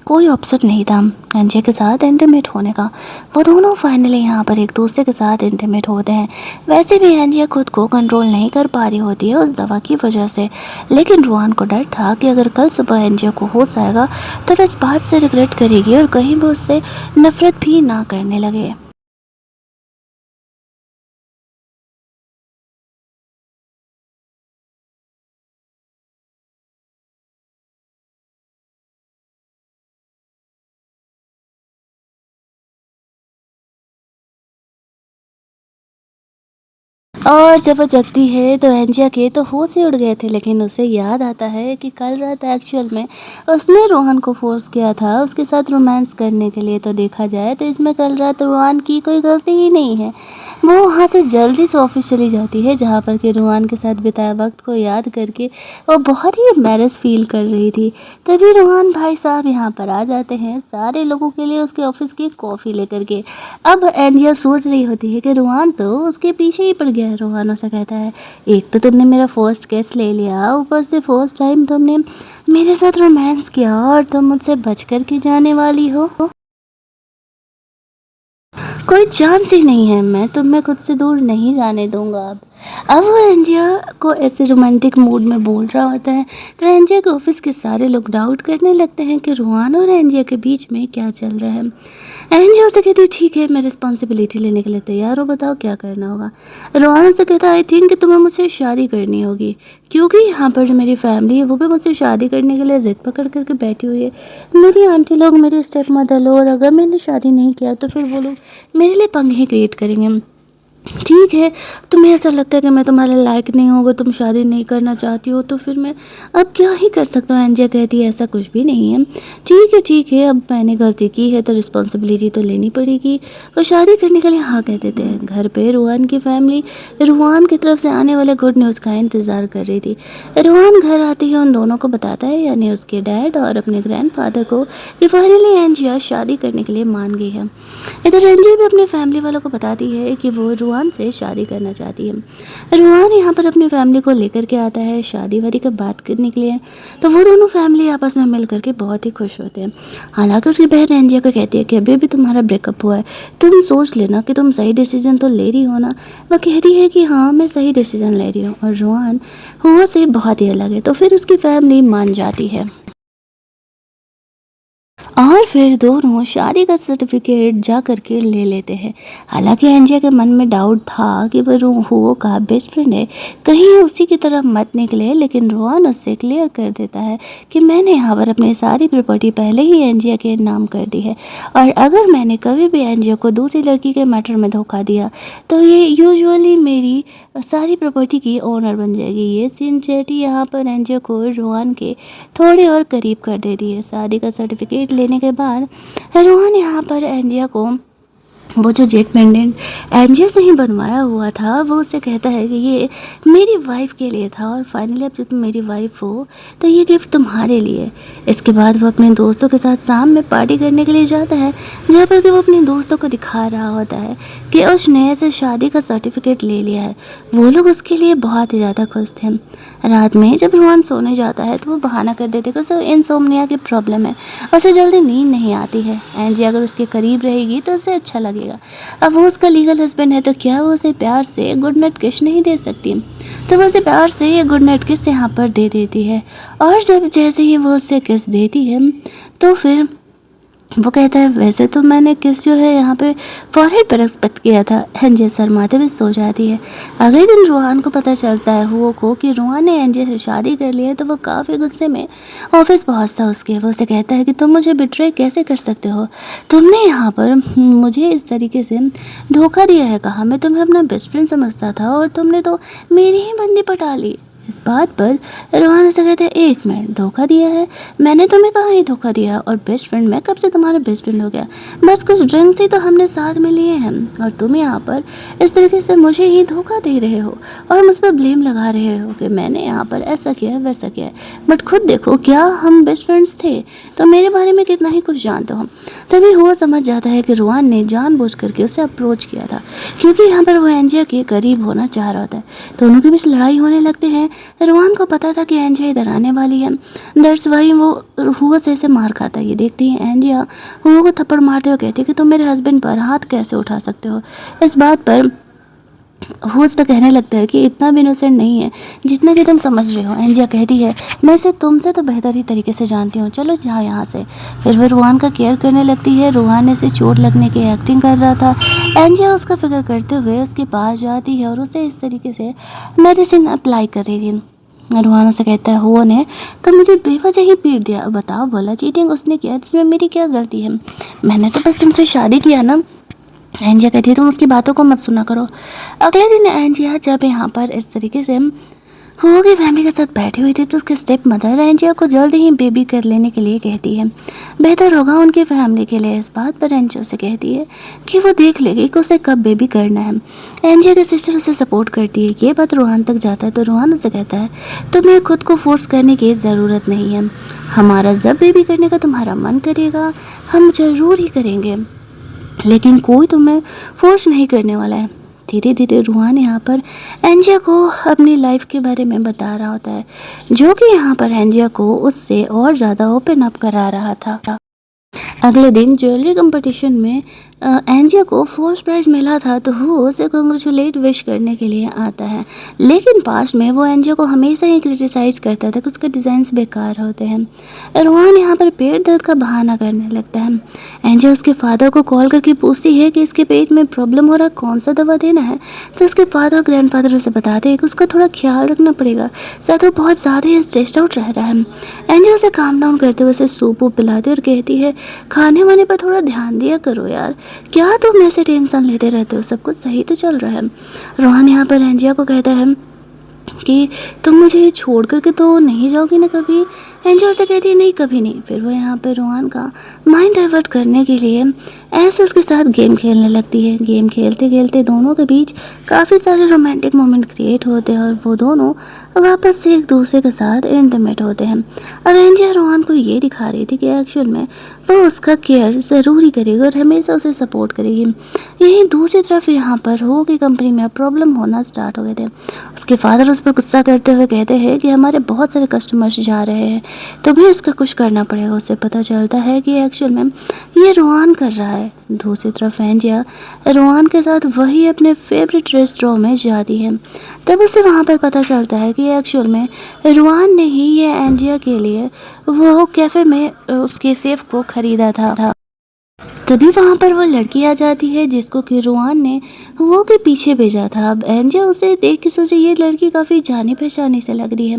कोई ऑप्शन नहीं था एंजिया के साथ इंटीमेट होने का। वो दोनों फाइनली यहाँ पर एक दूसरे के साथ इंटीमेट होते हैं। वैसे भी एंजिया खुद को कंट्रोल नहीं कर पा रही होती है उस दवा की वजह से, लेकिन रोहान को डर था कि अगर कल सुबह एंजिया को होश आएगा तो वह इस बात से रिग्रेट करेगी और कहीं वो उससे नफरत भी ना करने लगे। और जब वो जगती है तो एंजिया के तो होश ही उड़ गए थे, लेकिन उसे याद आता है कि कल रात एक्चुअल में उसने रोहन को फोर्स किया था उसके साथ रोमांस करने के लिए। तो देखा जाए तो इसमें कल रात रोहन की कोई गलती ही नहीं है। वो वहाँ से जल्दी से ऑफिस चली जाती है जहाँ पर कि रोहन के साथ बिताया वक्त को याद करके वो बहुत ही एम्बैरेस फील कर रही थी। तभी रोहन भाई साहब यहाँ पर आ जाते हैं सारे लोगों के लिए उसके ऑफिस की कॉफ़ी लेकर के। अब एंजिया सोच रही होती है कि रोहन तो उसके पीछे ही पड़ गया है। रोहन उसे कहता है एक तो तुमने मेरा फर्स्ट केस ले लिया, ऊपर से फर्स्ट टाइम तुमने मेरे साथ रोमांस किया और तुम मुझसे बच कर के जाने वाली हो। कोई चांस ही नहीं है, मैं तुम्हें खुद से दूर नहीं जाने दूंगा। अब वो एंजिया को ऐसे रोमांटिक मूड में बोल रहा होता है तो एंजिया के ऑफिस के सारे लोग डाउट करने लगते हैं कि रोहन और एंजिया के बीच में क्या चल रहा है। एंजिया से कहती है ठीक है मैं रिस्पॉन्सिबिलिटी लेने के लिए तैयार हूँ, बताओ क्या करना होगा। रोहन से कहता है आई थिंक कि तुम्हें मुझसे शादी करनी होगी, क्योंकि यहाँ पर जो मेरी फैमिली है वो भी मुझसे शादी करने के लिए ज़िद पकड़ करके बैठी हुई है। मेरी आंटी लोग, मेरी स्टेप मदर लोग, और अगर मैंने शादी नहीं किया तो फिर वो लोग मेरे लिए पंगे क्रिएट करेंगे। ठीक है, तुम्हें ऐसा लगता है कि मैं तुम्हारे लायक नहीं हूँ, अगर तुम शादी नहीं करना चाहती हो तो फिर मैं अब क्या ही कर सकता हूँ। एंजिया कहती है ऐसा कुछ भी नहीं है, ठीक है, अब मैंने गलती की है तो रिस्पॉन्सिबिलिटी तो लेनी पड़ेगी। वो शादी करने के लिए हाँ कह देते हैं। घर पे रूहान की फैमिली रूहान की तरफ से आने वाले गुड न्यूज़ का इंतज़ार कर रही थी। रूहान घर आती है, उन दोनों को बताता है, यानी उसके डैड और अपने ग्रैंडफादर को, कि फाइनली एंजिया शादी करने के लिए मान गई है। इधर एंजिया भी अपने फैमिली वालों को बताती है कि वो रूहान से शादी करना चाहती है। रूहान यहाँ पर अपनी फैमिली को लेकर के आता है शादी वादी का बात करने के लिए, तो वो दोनों फैमिली आपस में मिल करके बहुत ही खुश होते हैं। हालांकि उसकी बहन एंजिया को कहती है कि अभी भी तुम्हारा ब्रेकअप हुआ है, तुम सोच लेना कि तुम सही डिसीजन तो ले रही हो ना। वह कहती है कि हाँ मैं सही डिसीजन ले रही हूँ, और रूहान हुआ से बहुत ही अलग है, तो फिर उसकी फैमिली मान जाती है और फिर दोनों शादी का सर्टिफिकेट जा करके ले लेते हैं। हालांकि एंजिया के मन में डाउट था कि वह रूहो का बेस्ट फ्रेंड है, कहीं उसी की तरह मत निकले, लेकिन रोहन उससे क्लियर कर देता है कि मैंने यहाँ पर अपनी सारी प्रॉपर्टी पहले ही एंजिया के नाम कर दी है, और अगर मैंने कभी भी एंजिया को दूसरी लड़की के मैटर में धोखा दिया तो ये यूजुअली मेरी सारी प्रॉपर्टी की ओनर बन जाएगी। ये सिंचेटी यहाँ पर एंजिया को रोहन के थोड़े और करीब कर देती है। शादी का सर्टिफिकेट लेने के बाद रोहन यहाँ पर एंजिया को वो जो जेट पेंडेंट एंजिया से ही बनवाया हुआ था वो उससे कहता है कि ये मेरी वाइफ के लिए था, और फाइनली अब जब तुम मेरी वाइफ हो तो ये गिफ्ट तुम्हारे लिए। इसके बाद वो अपने दोस्तों के साथ शाम में पार्टी करने के लिए जाता है, जहाँ पर कि वो अपने दोस्तों को दिखा रहा होता है कि उसने ऐसे शादी का सर्टिफिकेट ले लिया है। वो लोग उसके लिए बहुत ही ज़्यादा खुश थे। रात में जब रोहन सोने जाता है तो वो बहाना कर देते कि उसे इंसोम्निया की प्रॉब्लम है, उसे जल्दी नींद नहीं आती है। एंजी अगर उसके करीब रहेगी तो उसे अच्छा लगेगा। अब वो उसका लीगल हस्बैंड है तो क्या वो उसे प्यार से गुड नाइट किस नहीं दे सकती, तो वो उसे प्यार से ये गुड नाइट किस यहाँ पर दे देती है। और जब जैसे ही वो उसे किस देती है तो फिर वो कहता है वैसे तो मैंने किस जो है यहाँ पे फॉरहेड पर एक्सपेक्ट किया था। एंजे शर्माते हुए सो जाती है। अगले दिन रोहान को पता चलता है हुओ को कि रोहान ने एंजे से शादी कर ली है, तो वो काफ़ी गुस्से में ऑफिस पहुँचता उसके। वो उसे कहता है कि तुम मुझे बिट्रे कैसे कर सकते हो, तुमने यहाँ पर मुझे इस तरीके से धोखा दिया है। कहा मैं तुम्हें अपना बेस्ट फ्रेंड समझता था और तुमने तो मेरी ही बंदी पटा ली। इस बात पर रोहन से कहते हैं एक मिनट, धोखा दिया है? मैंने तुम्हें कहाँ ही धोखा दिया, और बेस्ट फ्रेंड मैं कब से तुम्हारा बेस्ट फ्रेंड हो गया? बस कुछ ड्रिंक्स ही तो हमने साथ में लिए हैं, और तुम यहाँ पर इस तरीके से मुझे ही धोखा दे रहे हो और मुझ पर ब्लेम लगा रहे हो कि मैंने यहाँ पर ऐसा किया वैसा किया। बट खुद देखो, क्या हम बेस्ट फ्रेंड्स थे तो मेरे बारे में कितना ही कुछ जानते हो। तभी हुआ समझ जाता है कि रोहन ने जानबूझ करके उसे अप्रोच किया था, क्योंकि यहाँ पर वो एंजिया के करीब होना चाह रहा होता है। दोनों के बीच लड़ाई होने लगते हैं। रोहन को पता था कि एंजिया इधर आने वाली है, दर्स वही वो हुआ से ऐसे मार खाता है। ये देखती है एंजिया हुआ को थप्पड़ मारते हुए कहती है कि तुम मेरे हस्बैंड पर हाथ कैसे उठा सकते हो। इस बात पर वो उस पर कहने लगता है कि इतना भी इनोसेंट नहीं है जितना कि तुम समझ रहे हो। एंजिया कहती है मैं इसे तुमसे तो बेहतर ही तरीके से जानती हूँ, चलो जाओ यहाँ से। फिर वो रोहान का केयर करने लगती है। रोहान ऐसे चोट लगने की एक्टिंग कर रहा था। एंजिया उसका फिक्र करते हुए उसके पास जाती है और उसे इस तरीके से मेडिसिन अप्लाई कर रही थी। रोहान से कहता है हुआ ने तो मुझे बेवजह ही पीट दिया, बताओ बोला चीटिंग उसने किया, जिसमें मेरी क्या गलती है? मैंने तो बस तुमसे शादी किया ना। एंजिया कहती है तुम उसकी बातों को मत सुना करो। अगले दिन एंजिया जब यहाँ पर इस तरीके से हुआ की फैमिली के साथ बैठी हुई थी तो उसके स्टेप मदर एंजिया को जल्दी ही बेबी कर लेने के लिए कहती है, बेहतर होगा उनकी फैमिली के लिए। इस बात पर एंजिया से कहती है कि वो देख लेगी कि उसे कब बेबी करना है। एंजिया की सिस्टर उसे सपोर्ट करती है। ये बात रोहान तक जाता है तो रोहान उसे कहता है तुम्हें खुद को फोर्स करने की ज़रूरत नहीं है, हमारा जब बेबी करने का तुम्हारा मन करेगा हम ज़रूर ही करेंगे, लेकिन कोई तुम्हें फोर्स नहीं करने वाला है। धीरे धीरे रोहान यहाँ पर एंजिया को अपनी लाइफ के बारे में बता रहा होता है, जो कि यहाँ पर एंजिया को उससे और ज़्यादा ओपन अप करा रहा था। अगले दिन ज्वेलरी कंपटीशन में एंजिया को फर्स्ट प्राइज़ मिला था, तो वो उसे कंग्रेचुलेट विश करने के लिए आता है। लेकिन पास्ट में वो एंजिया को हमेशा ही क्रिटिसाइज़ करता था कि उसके डिज़ाइंस बेकार होते हैं। रोहान यहाँ पर पेट दर्द का बहाना करने लगता है। एंजिया उसके फादर को कॉल करके पूछती है कि इसके पेट में प्रॉब्लम हो रहा, कौन सा दवा देना है। तो उसके फादर ग्रैंडफादर उसे बताते हैं कि उसका थोड़ा ख्याल रखना पड़ेगा, शायद वो बहुत ज़्यादा ही स्ट्रेस्ड आउट रह रहा है। एंजिया उसे काम डाउन करते हुए उसे सूप वूप पिलाती और कहती है खाने वाने पर थोड़ा ध्यान दिया करो यार, क्या तुम ऐसे टेंशन लेते रहते हो, सब कुछ सही तो चल रहा है। रोहन यहाँ पर एंजिया को कहता है कि तुम मुझे छोड़ कर के तो नहीं जाओगी ना कभी। एंजिया से कहती है नहीं कभी नहीं। फिर वो यहाँ पे रोहन का माइंड डाइवर्ट करने के लिए ऐसे उसके साथ गेम खेलने लगती है। गेम खेलते खेलते दोनों के बीच काफ़ी सारे रोमांटिक मोमेंट क्रिएट होते हैं और वो दोनों वापस से एक दूसरे के साथ इंटीमेट होते हैं। अब एंजिया रोहन को ये दिखा रही थी कि एक्चुअल में वो उसका केयर ज़रूरी करेगी और हमेशा उसे सपोर्ट करेगी। यहीं दूसरी तरफ यहाँ पर हो की कंपनी में प्रॉब्लम होना स्टार्ट हो गए थे। उसके फादर उस पर गुस्सा करते हुए कहते हैं कि हमारे बहुत सारे कस्टमर्स जा रहे हैं, तो भी इसका कुछ करना पड़ेगा। उससे पता चलता है कि एक्चुअल में ये रोहन कर रहा है। दूसरी तरफ एंजिया रोहन के साथ वही अपने फेवरेट रेस्टोरेंट में जाती है। तब उसे वहाँ पर पता चलता है कि एक्चुअल में रोहन ने ही ये एंजिया के लिए वो कैफ़े में उसके सेफ को ख़रीदा था। तभी वहाँ पर वो लड़की आ जाती है जिसको कि रोहन ने वो के पीछे भेजा था। अब एंजिया उसे देख के सोचे ये लड़की काफ़ी जानी पहचानी से लग रही है।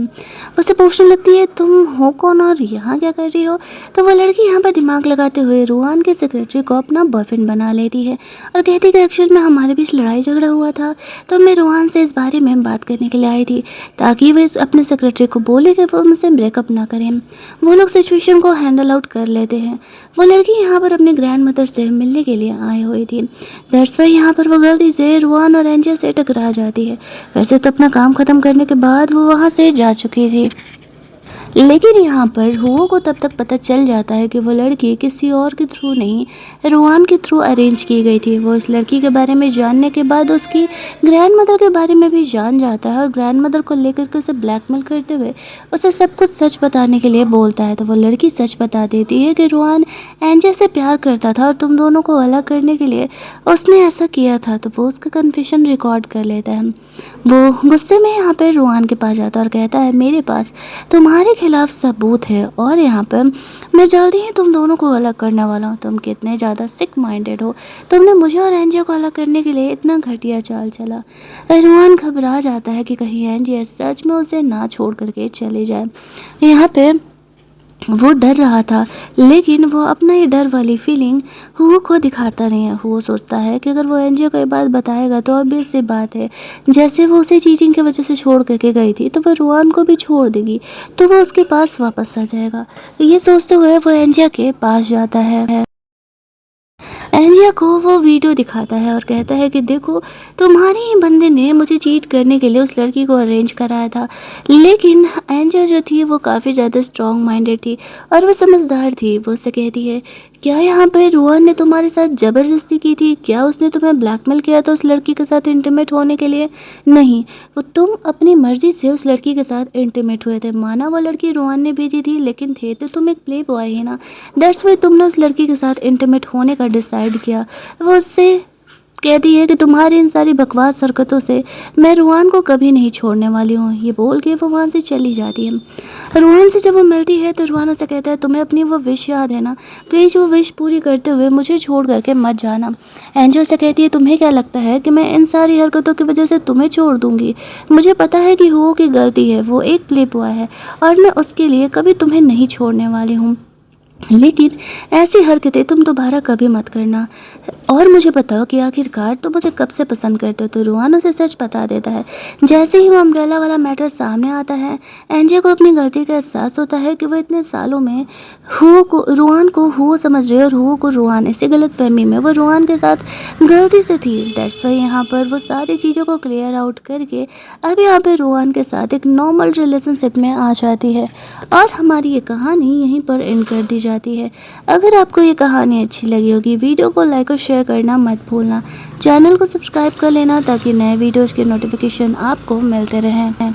उसे पूछने लगती है तुम हो कौन और यहाँ क्या कर रही हो। तो वो लड़की यहाँ पर दिमाग लगाते हुए रोहन के सेक्रेटरी को अपना बॉयफ्रेंड बना लेती है और कहती है कि एक्चुअल में हमारे बीच लड़ाई झगड़ा हुआ था, तो मैं रोहन से इस बारे में बात करने के लिए आई थी ताकि वो अपने सेक्रेटरी को बोले कि वो मुझसे ब्रेकअप ना करें। वो लोग सिचुएशन को हैंडल आउट कर लेते हैं। वो लड़की यहाँ पर अपने ग्रैंड मदर से मिलने के लिए आई हुई थी। दैट्स वाई यहाँ पर वो गलती से रोहन और एंजिया से टकरा जाती है। वैसे तो अपना काम ख़त्म करने के बाद वो वहाँ से जा चुकी थी, लेकिन यहाँ पर हुओ को तब तक पता चल जाता है कि वो लड़की किसी और के थ्रू नहीं रोहन के थ्रू अरेंज की गई थी। वो इस लड़की के बारे में जानने के बाद उसकी ग्रैंड मदर के बारे में भी जान जाता है और ग्रैंड मदर को लेकर के उसे ब्लैकमेल करते हुए उसे सब कुछ सच बताने के लिए बोलता है। तो वो लड़की सच बता देती है कि रोहन एंजिया से प्यार करता था और तुम दोनों को अलग करने के लिए उसने ऐसा किया था। तो वो उसका कन्फेशन रिकॉर्ड कर लेता है। वो गुस्से में यहाँ पर रोहन के पास जाता है और कहता है मेरे पास तुम्हारे खिलाफ सबूत है और यहाँ पर मैं जल्दी ही तुम दोनों को अलग करने वाला हूँ। तुम कितने ज़्यादा सिक माइंडेड हो, तुमने मुझे और एंजिया को अलग करने के लिए इतना घटिया चाल चला। रोहन घबरा जाता है कि कहीं एंजिया सच में उसे ना छोड़ करके चले जाए। यहाँ पे वो डर रहा था, लेकिन वो अपना ये डर वाली फीलिंग हुओ को दिखाता नहीं है। हुओ सोचता है कि अगर वो एंजिया को ये बात बताएगा तो ऑब्वियस सी बात है, जैसे वो उसे चीटिंग की वजह से छोड़ करके गई थी तो वो रोहन को भी छोड़ देगी, तो वो उसके पास वापस आ जाएगा। ये सोचते हुए वो एंजिया के पास जाता है। एंजिया को वो वीडियो दिखाता है और कहता है कि देखो तुम्हारे ही बंदे ने मुझे चीट करने के लिए उस लड़की को अरेंज कराया था। लेकिन एंजिया जो थी वो काफ़ी ज़्यादा स्ट्रॉन्ग माइंडेड थी और वो समझदार थी। वो उससे कहती है क्या यहाँ पर रोहन ने तुम्हारे साथ ज़बरदस्ती की थी, क्या उसने तुम्हें ब्लैकमेल किया था उस लड़की के साथ इंटीमेट होने के लिए? नहीं, वो तुम अपनी मर्जी से उस लड़की के साथ इंटीमेट हुए थे। माना वो लड़की रोहन ने भेजी थी, लेकिन थे तो तुम एक प्ले बॉय ही ना। दैट्स वाई तुमने उस लड़की के साथ इंटीमेट होने का डिसाइड किया। वो उससे कहती है कि तुम्हारी इन सारी बकवास हरकतों से मैं रोहन को कभी नहीं छोड़ने वाली हूँ। ये बोल के वो वहाँ से चली जाती है। रोहन से जब वो मिलती है तो रोहन उसे कहता है तुम्हें अपनी वो विश याद है ना, प्लीज़ वो विश पूरी करते हुए मुझे छोड़ करके मत जाना। एंजल से कहती है तुम्हें क्या लगता है कि मैं इन सारी हरकतों की वजह से तुम्हें छोड़ दूँगी? मुझे पता है कि हुओ की गलती है, वो एक प्ले बॉय है और मैं उसके लिए कभी तुम्हें नहीं छोड़ने वाली हूँ, लेकिन ऐसी हरकतें तुम दोबारा कभी मत करना। और मुझे बताओ कि आखिरकार तुम मुझे कब से पसंद करते हो? तो रोहन उसे सच बता देता है। जैसे ही वो अम्ब्रेला वाला मैटर सामने आता है, एंजे को अपनी गलती का एहसास होता है कि वो इतने सालों में रोहन को हुओ समझ रही है और हुओ को रोहन, ऐसी गलतफहमी में वो रोहन के साथ गलती से थी। दैट्स वाई यहाँ पर वो सारी चीज़ों को क्लियर आउट करके अब यहाँ पर रोहन के साथ एक नॉर्मल रिलेशनशिप में आ जाती है और हमारी ये कहानी यहीं पर एंड कर दी जाती है। अगर आपको ये कहानी अच्छी लगी होगी, वीडियो को लाइक और शेयर करना मत भूलना। चैनल को सब्सक्राइब कर लेना ताकि नए वीडियोज़ के नोटिफिकेशन आपको मिलते रहें।